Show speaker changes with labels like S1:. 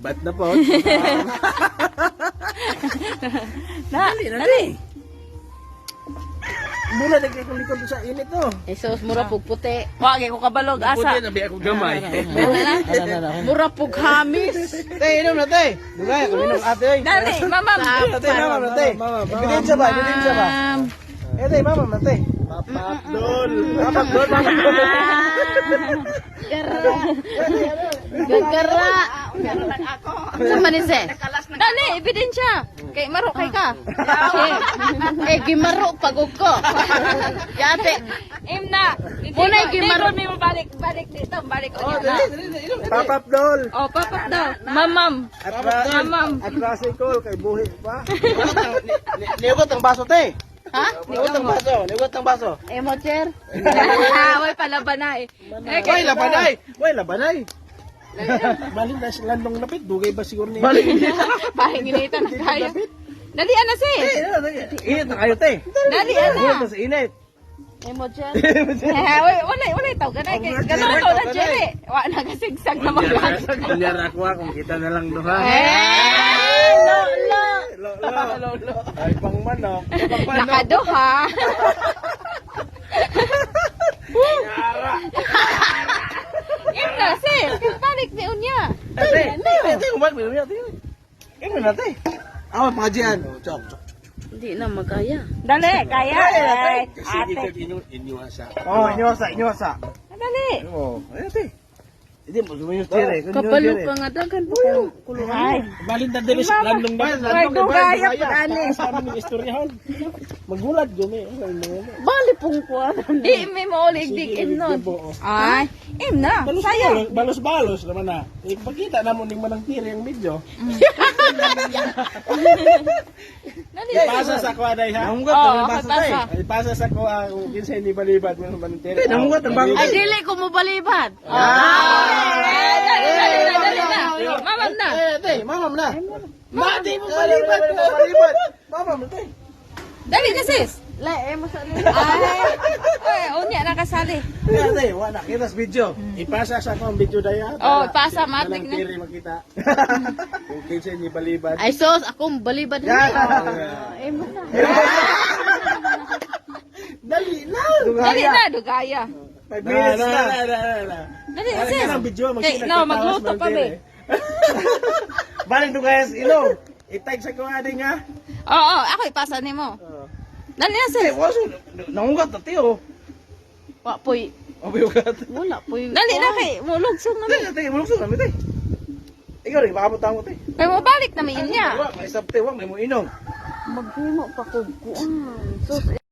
S1: Ba't na po?
S2: Dali.
S1: Mula nagkakalikod sa init to.
S3: Jesus, mura pug puti.
S2: Wag ko kabalog
S1: Puti
S2: asa.
S1: na biya ko gamay.
S3: Mura pug hamis.
S1: Tay, inom na tay. Dugay, kung inom ate.
S2: Dali, mamam.
S1: Tay, mamam na tay. Ebidensya ba? Ebidensya ba? Tay, mamam na tay. Papakdol. Papakdol.
S3: Gagara. Sama ni se.
S2: Dali, ebidensya. Kay maro kay ka.
S3: Gimaro pagod ko. Yate.
S2: Imna.
S3: Muna gimaro
S2: ni mo balik dito, balik ko niya.
S1: Papakdol.
S2: Oh, papak daw. Mamam. Mamam.
S1: At classical kay buhi pa. Niugot ang baso tay.
S3: Ha?
S1: Niugot ang baso. Niugot ang baso.
S3: Emo chair.
S2: Way palabanay.
S1: Way labanay. Way labanay. Balik na sila landong lapit. Dugay ba siguro niya? Balik.
S2: Pahinginitan na tayo. Dali ana si.
S1: Init na kayo te.
S2: Dali ana.
S1: Buhat na sa init.
S3: Emo chair.
S2: Wala taw ganay kay ganun to na jere. Wa na kasigsag na mga.
S1: Kunyar ako kung kita na lang duha.
S2: Lolo.
S1: Lolo. Ay pang manok.
S2: Nakaduha. Imna si. Balik ni unya.
S1: Ate, umat mo niya ate. Ikaw na ate. Awa pa diyan. Chok.
S3: Hindi na magaya.
S2: Dali, kaya.
S1: Ate. Inyuhasa. Oh, inyuhasa.
S2: Dali.
S1: Oh, ate. Hindi mo sumayos dire.
S3: Kapalo ka nga daghan po kang
S2: Ay.
S3: kulungan.
S1: Balin na dire sa landong ba?
S2: Ay, dugaya pa ani.
S1: Sa aming istoryahan. Magulat gumi.
S3: Bali pong kuan.
S2: Di may maulig-dig nun. Ay, imna. Sayang.
S1: Balos-balos naman na. Ipakita na mo ning manang tire ang video. Ipasa sa ko aday ha. Namungot ang basa tay. Ipasa sa ko ang kinsay ni balibad mo manang tire. Namungot ang bangko.
S3: Ay dili ko mo balibad.
S2: Dali na. Mamam na.
S1: Tay, mamam na. Mati mo balibad. Balibad. Mamam na tay.
S2: Dali na sis.
S3: Lai emo sa
S2: Ay, unya nakasali.
S1: Tay, wala kita sa video. Ipasa sa ko ang video daya.
S2: Oh, ipasa, matik
S1: Manang
S2: na.
S1: tire makita. Kung kinsay ni balibad.
S3: Ay sos akong balibad na. Emo na.
S1: Dali na.
S2: Dali na, dugaya.
S1: 5 minutes na.
S2: Dali na
S1: Ano
S2: sis.
S1: ang video?
S2: Kay, no, magluto pa be.
S1: Balik to guys, ilong. I-tag sa kuwading ha.
S2: Oo, ako ipasa ni mo. Dali na sis.
S1: Waso, nangugat na tiyo.
S3: Wa poy.
S1: Ugat.
S3: Wala poy.
S2: Dali na kay, mulugsong na.
S1: Tay, tay, mulukso kami tay. Ikaw rin, baka mo tay.
S2: Kay mo balik na may inya.
S1: Wag, may sabte, wag, may mo inom.
S3: Maghimo pa ko kuan. Sos